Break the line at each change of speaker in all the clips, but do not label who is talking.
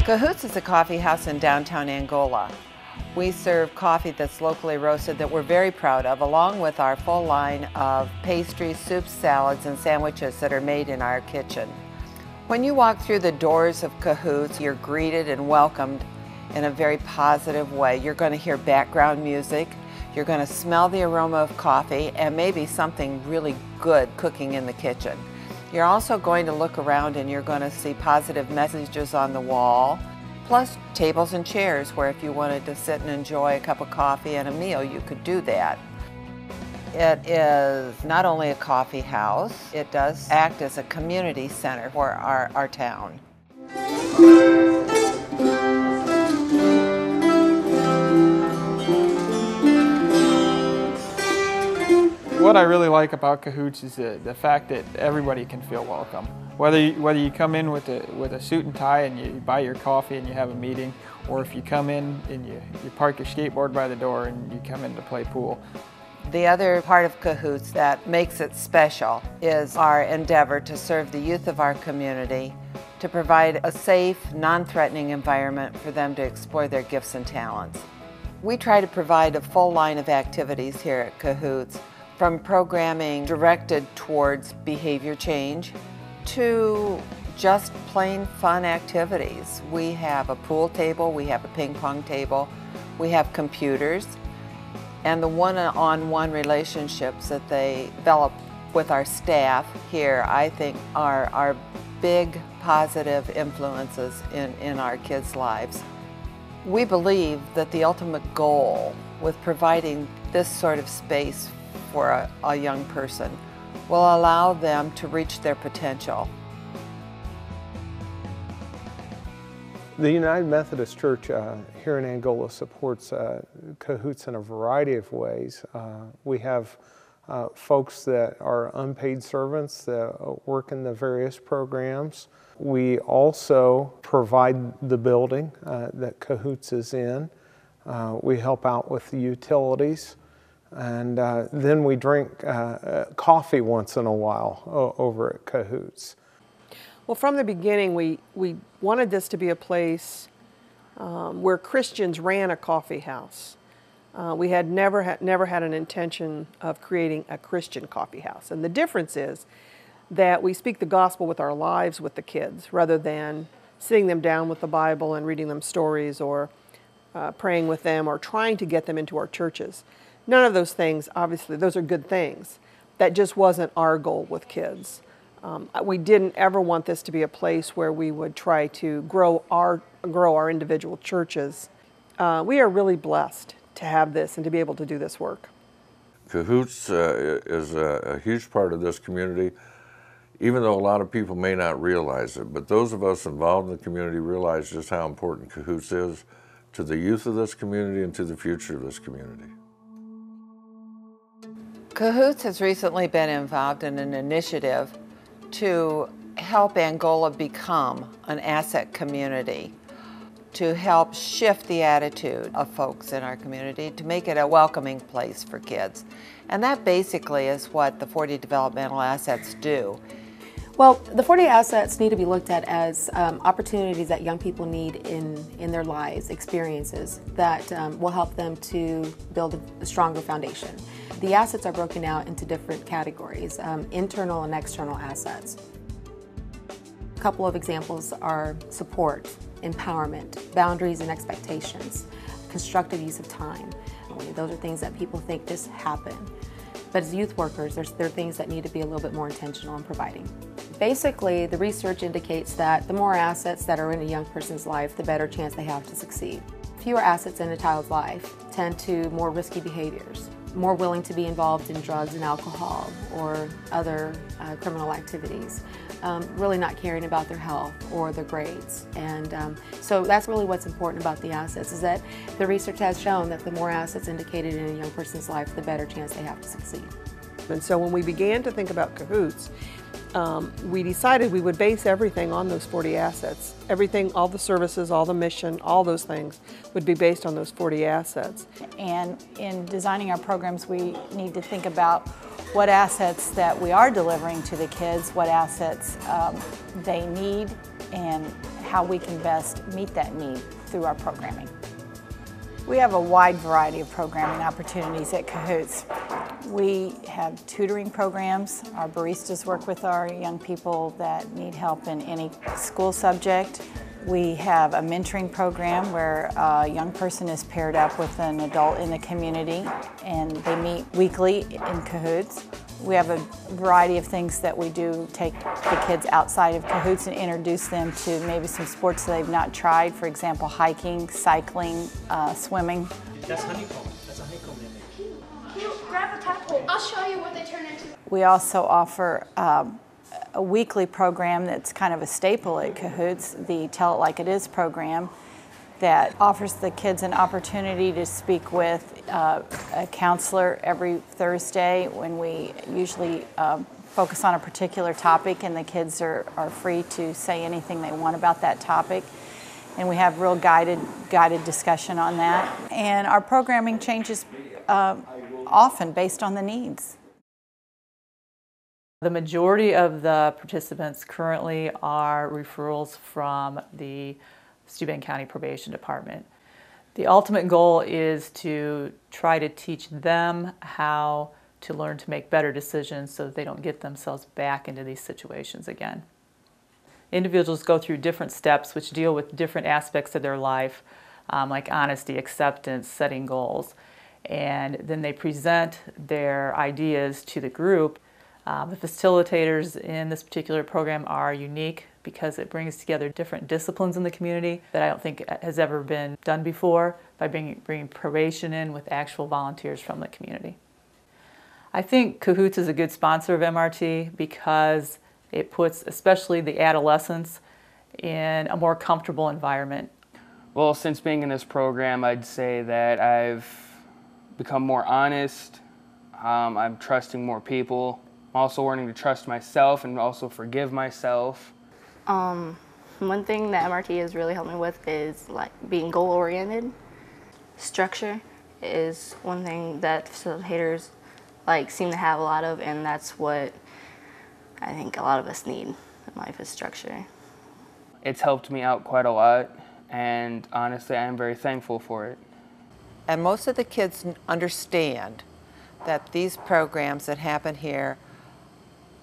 Cahoots is a coffee house in downtown Angola. We serve coffee that's locally roasted that we're very proud of, along with our full line of pastries, soups, salads, and sandwiches that are made in our kitchen. When you walk through the doors of Cahoots, you're greeted and welcomed in a very positive way. You're going to hear background music, you're going to smell the aroma of coffee, and maybe something really good cooking in the kitchen. You're also going to look around and you're going to see positive messages on the wall, plus tables and chairs where if you wanted to sit and enjoy a cup of coffee and a meal, you could do that. It is not only a coffee house, it does act as a community center for our town.
What I really like about Cahoots is the fact that everybody can feel welcome. Whether you come in with a suit and tie and you buy your coffee and you have a meeting, or if you come in and you park your skateboard by the door and you come in to play pool.
The other part of Cahoots that makes it special is our endeavor to serve the youth of our community, to provide a safe, non-threatening environment for them to explore their gifts and talents. We try to provide a full line of activities here at Cahoots, from programming directed towards behavior change to just plain fun activities. We have a pool table, we have a ping pong table, we have computers, and the one-on-one relationships that they develop with our staff here, I think, are big positive influences in our kids' lives. We believe that the ultimate goal with providing this sort of space for a young person will allow them to reach their potential.
The United Methodist Church here in Angola supports Cahoots in a variety of ways. We have folks that are unpaid servants that work in the various programs. We also provide the building that Cahoots is in. We help out with the utilities. And then we drink coffee once in a while over at Cahoots.
Well, from the beginning, we wanted this to be a place where Christians ran a coffee house. We had never had an intention of creating a Christian coffee house. And the difference is that we speak the gospel with our lives with the kids, rather than sitting them down with the Bible and reading them stories or praying with them or trying to get them into our churches. None of those things, obviously, those are good things. That just wasn't our goal with kids. We didn't ever want this to be a place where we would try to grow our individual churches. We are really blessed to have this and to be able to do this work.
Cahoots is a huge part of this community, even though a lot of people may not realize it. But those of us involved in the community realize just how important Cahoots is to the youth of this community and to the future of this community.
Cahoots has recently been involved in an initiative to help Angola become an asset community, to help shift the attitude of folks in our community, to make it a welcoming place for kids. And that basically is what the 40 Developmental Assets do.
Well, the 40 assets need to be looked at as opportunities that young people need in their lives, experiences that will help them to build a stronger foundation. The assets are broken out into different categories, internal and external assets. A couple of examples are support, empowerment, boundaries and expectations, constructive use of time. Those are things that people think just happen. But as youth workers, there are things that need to be a little bit more intentional in providing. Basically, the research indicates that the more assets that are in a young person's life, the better chance they have to succeed. Fewer assets in a child's life tend to more risky behaviors, more willing to be involved in drugs and alcohol or other criminal activities, really not caring about their health or their grades. And so that's really what's important about the assets, is that the research has shown that the more assets indicated in a young person's life, the better chance they have to succeed.
And so when we began to think about Cahoots, we decided we would base everything on those 40 assets. Everything, all the services, all the mission, all those things would be based on those 40 assets.
And in designing our programs, we need to think about what assets that we are delivering to the kids, what assets they need, and how we can best meet that need through our programming. We have a wide variety of programming opportunities at Cahoots. We have tutoring programs. Our baristas work with our young people that need help in any school subject. We have a mentoring program where a young person is paired up with an adult in the community, and they meet weekly in Cahoots. We have a variety of things that we do, take the kids outside of Cahoots and introduce them to maybe some sports that they've not tried. For example, hiking, cycling, swimming.
That's honeycomb. That's a honeycomb image.
You grab a tadpole. I'll show you what they turn into.
We also offer a weekly program that's kind of a staple at Cahoots, the Tell It Like It Is program, that offers the kids an opportunity to speak with a counselor every Thursday, when we usually focus on a particular topic, and the kids are free to say anything they want about that topic. And we have real guided discussion on that. And our programming changes often based on the needs.
The majority of the participants currently are referrals from the Steuben County Probation Department. The ultimate goal is to try to teach them how to learn to make better decisions so that they don't get themselves back into these situations again. Individuals go through different steps which deal with different aspects of their life, like honesty, acceptance, setting goals, and then they present their ideas to the group. The facilitators in this particular program are unique because it brings together different disciplines in the community that I don't think has ever been done before, by bringing probation in with actual volunteers from the community. I think Cahoots is a good sponsor of MRT because it puts especially the adolescents in a more comfortable environment.
Well, since being in this program, I'd say that I've become more honest. I'm trusting more people. I'm also learning to trust myself and also forgive myself.
One thing that MRT has really helped me with is like being goal-oriented. Structure is one thing that facilitators seem to have a lot of, and that's what I think a lot of us need in life, is structure.
It's helped me out quite a lot, and honestly, I'm very thankful for it.
And most of the kids understand that these programs that happen here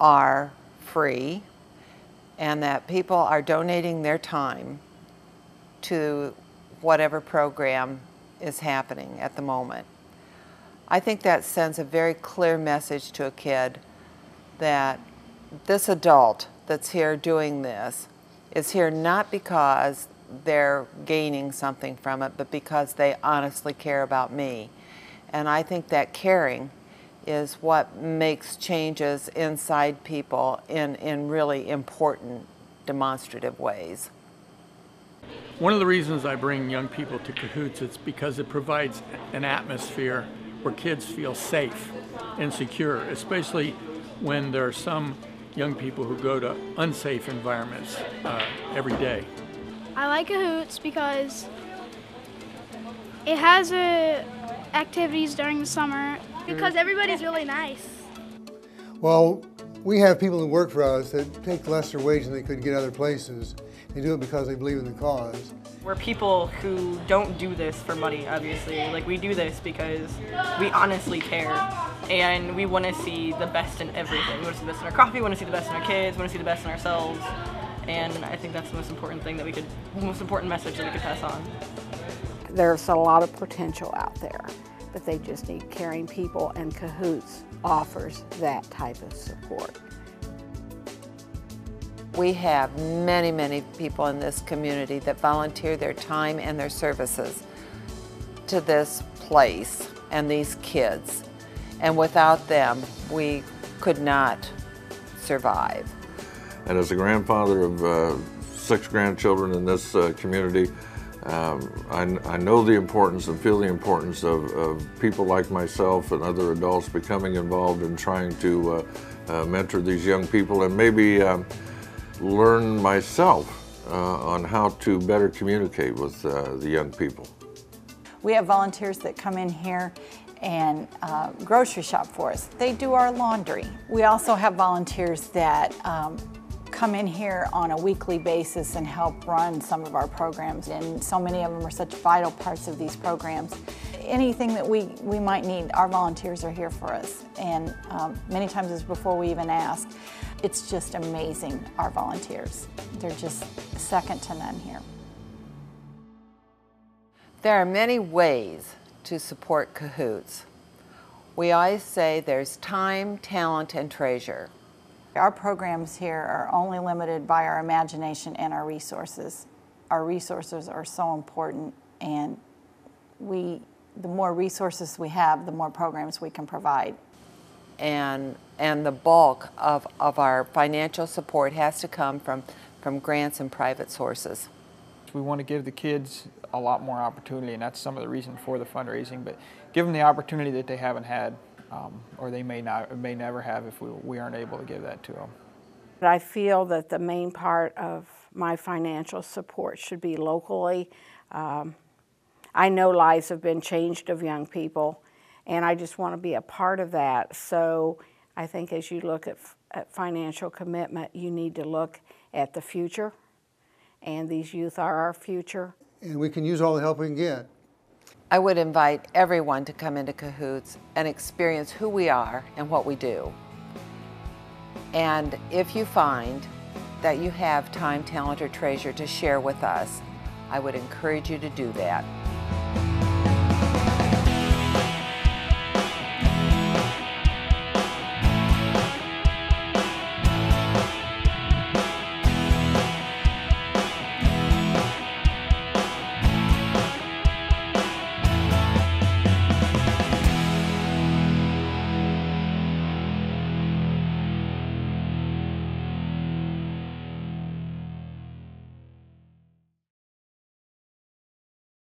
are free, and that people are donating their time to whatever program is happening at the moment. I think that sends a very clear message to a kid that this adult that's here doing this is here not because they're gaining something from it, but because they honestly care about me. And I think that caring is what makes changes inside people in really important, demonstrative ways.
One of the reasons I bring young people to Cahoots is because it provides an atmosphere where kids feel safe and secure, especially when there are some young people who go to unsafe environments every day.
I like Cahoots because it has activities during the summer, because everybody's really nice.
Well, we have people who work for us that take lesser wage than they could get other places. They do it because they believe in the cause.
We're people who don't do this for money, obviously. We do this because we honestly care, and we want to see the best in everything. We want to see the best in our coffee, we want to see the best in our kids, we want to see the best in ourselves, and I think that's the most important thing that the most important message that we could pass on.
There's a lot of potential out there, but they just need caring people, and Cahoots offers that type of support.
We have many, many people in this community that volunteer their time and their services to this place and these kids. And without them, we could not survive.
And as a grandfather of 6 grandchildren in this community, I know the importance and feel the importance of people like myself and other adults becoming involved in trying to mentor these young people, and maybe learn myself on how to better communicate with the young people.
We have volunteers that come in here and grocery shop for us. They do our laundry. We also have volunteers that come in here on a weekly basis and help run some of our programs, and so many of them are such vital parts of these programs. Anything that we might need, our volunteers are here for us, and many times it's before we even ask. It's just amazing, our volunteers. They're just second to none here.
There are many ways to support Cahoots. We always say there's time, talent, and treasure.
Our programs here are only limited by our imagination and our resources. Our resources are so important, and the more resources we have, the more programs we can provide.
And the bulk of our financial support has to come from grants and private sources.
We want to give the kids a lot more opportunity, and that's some of the reason for the fundraising, but give them the opportunity that they haven't had, or they may never have if we aren't able to give that to them.
I feel that the main part of my financial support should be locally. I know lives have been changed of young people, and I just want to be a part of that. So I think as you look at financial commitment, you need to look at the future, and these youth are our future.
And we can use all the help we can get.
I would invite everyone to come into Cahoots and experience who we are and what we do. And if you find that you have time, talent, or treasure to share with us, I would encourage you to do that.